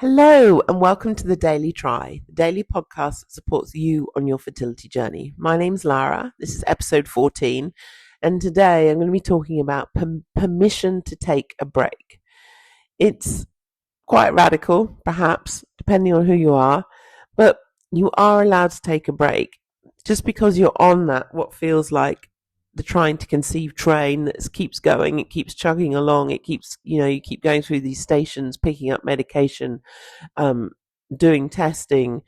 Hello, and welcome to the Daily Try, the daily podcast that supports you on your fertility journey. My name's Lara. This is episode 14, and today I'm going to be talking about permission to take a break. It's quite radical, perhaps, depending on who you are, but you are allowed to take a break. Just because you're on that, what feels like the trying to conceive train that keeps going, it keeps chugging along, it keeps, you keep going through these stations, picking up medication, um, doing testing,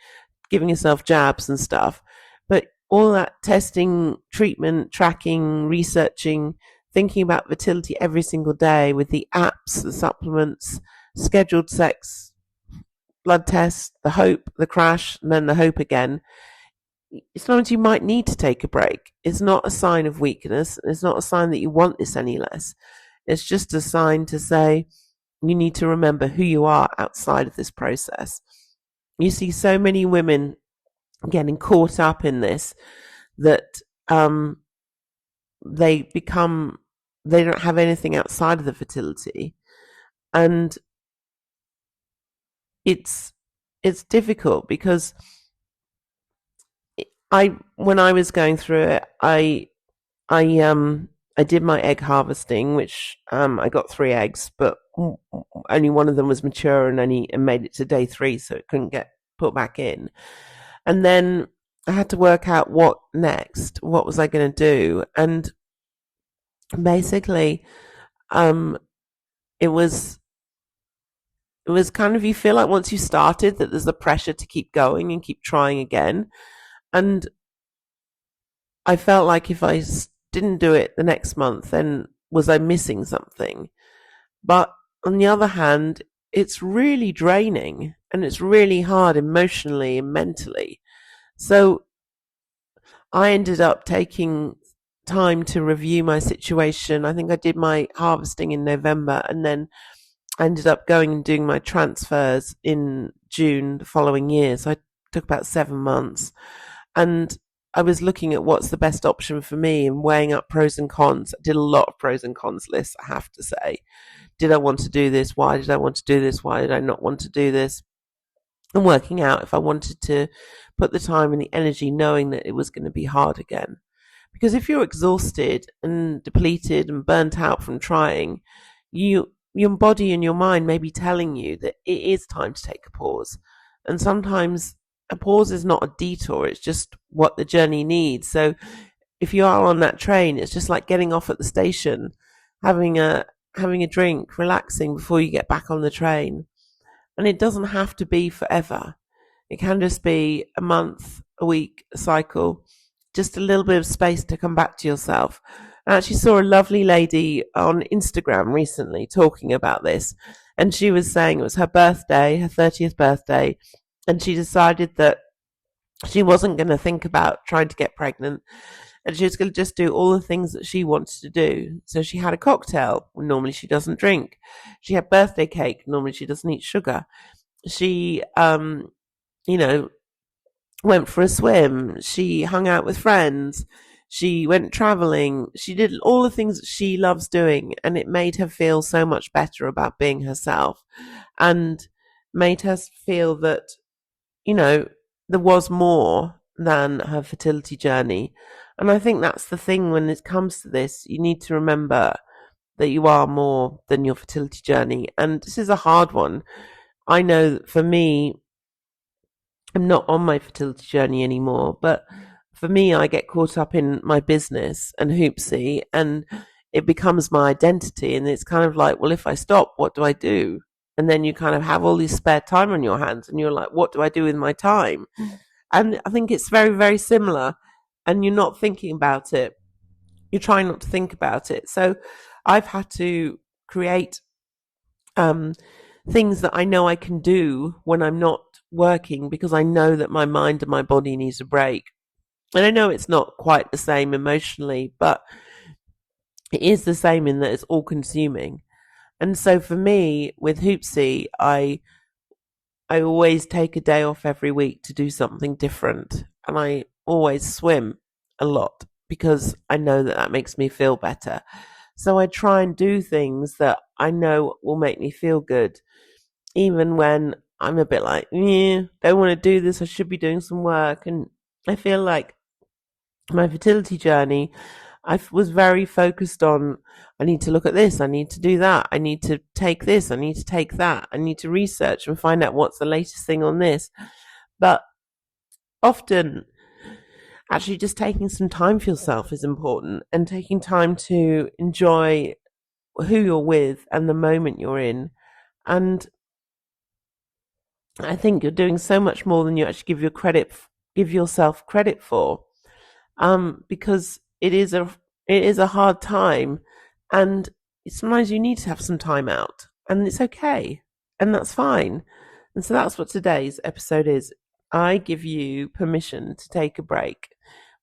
giving yourself jabs and stuff. But all that testing, treatment, tracking, researching, thinking about fertility every single day with the apps, the supplements, scheduled sex, blood tests, the hope, the crash, and then the hope again. Sometimes you might need to take a break. It's not a sign of weakness. It's not a sign that you want this any less. It's just a sign to say you need to remember who you are outside of this process. You see so many women getting caught up in this that they don't have anything outside of the fertility, and it's difficult because when I was going through it, I did my egg harvesting, which I got 3 eggs, but only one of them was mature and made it to day 3, so it couldn't get put back in. And then I had to work out what next. What was I going to do? And basically, it was kind of, you feel like once you started that there's the pressure to keep going and keep trying again. And I felt like if I didn't do it the next month, then was I missing something? But on the other hand, it's really draining and it's really hard emotionally and mentally. So I ended up taking time to review my situation. I think I did my harvesting in November, and then I ended up going and doing my transfers in June the following year. So I took about 7 months. And I was looking at what's the best option for me and weighing up pros and cons. I did a lot of pros and cons lists, I have to say. Did I want to do this? Why did I want to do this? Why did I not want to do this? And working out if I wanted to put the time and the energy knowing that it was going to be hard again. Because if you're exhausted and depleted and burnt out from trying, your body and your mind may be telling you that it is time to take a pause. And sometimes a pause is not a detour, it's just what the journey needs. So if you are on that train, it's just like getting off at the station, having a drink, relaxing before you get back on the train. And it doesn't have to be forever. It can just be a month, a week, a cycle, just a little bit of space to come back to yourself. I actually saw a lovely lady on Instagram recently talking about this, and she was saying it was her birthday, her 30th birthday, and she decided that she wasn't going to think about trying to get pregnant, and she was going to just do all the things that she wanted to do. So she had a cocktail. Normally she doesn't drink. She had birthday cake. Normally she doesn't eat sugar. She, went for a swim. She hung out with friends. She went traveling. She did all the things that she loves doing, and it made her feel so much better about being herself, and made her feel that, there was more than her fertility journey. And I think that's the thing when it comes to this. You need to remember that you are more than your fertility journey. And this is a hard one. I know that for me, I'm not on my fertility journey anymore, but for me, I get caught up in my business and Hoopsie, and it becomes my identity. And it's kind of like, well, if I stop, what do I do? And then you kind of have all this spare time on your hands, and you're like, what do I do with my time? And I think it's very, very similar, and you're not thinking about it. You're trying not to think about it. So I've had to create things that I know I can do when I'm not working, because I know that my mind and my body needs a break. And I know it's not quite the same emotionally, but it is the same in that it's all consuming. And so for me, with Hoopsie, I always take a day off every week to do something different. And I always swim a lot because I know that that makes me feel better. So I try and do things that I know will make me feel good, even when I'm a bit like, yeah, don't want to do this. I should be doing some work. And I feel like my fertility journey, was very focused on, I need to look at this, I need to do that, I need to take this, I need to take that, I need to research and find out what's the latest thing on this. But often, actually, just taking some time for yourself is important, and taking time to enjoy who you're with and the moment you're in. And I think you're doing so much more than you actually give yourself credit for, because it is a hard time, and sometimes you need to have some time out, and it's okay, and that's fine. And so that's what today's episode is. I give you permission to take a break,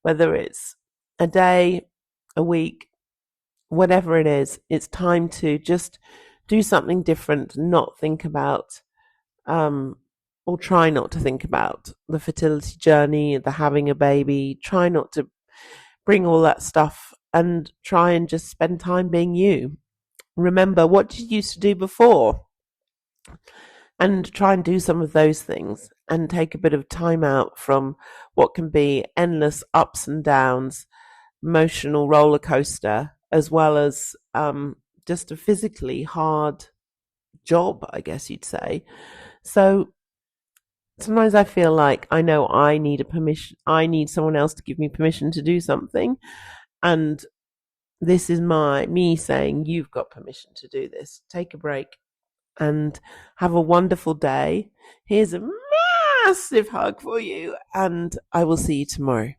whether it's a day, a week, whatever it is. It's time to just do something different, not think about, um, or try not to think about the fertility journey, the having a baby. Try not to bring all that stuff, and try and just spend time being you. Remember what you used to do before, and try and do some of those things, and take a bit of time out from what can be endless ups and downs, emotional roller coaster, as well as, just a physically hard job, I guess you'd say. So sometimes I feel like I know I need a permission. I need someone else to give me permission to do something, and this is me saying you've got permission to do this. Take a break and have a wonderful day. Here's a massive hug for you, and I will see you tomorrow.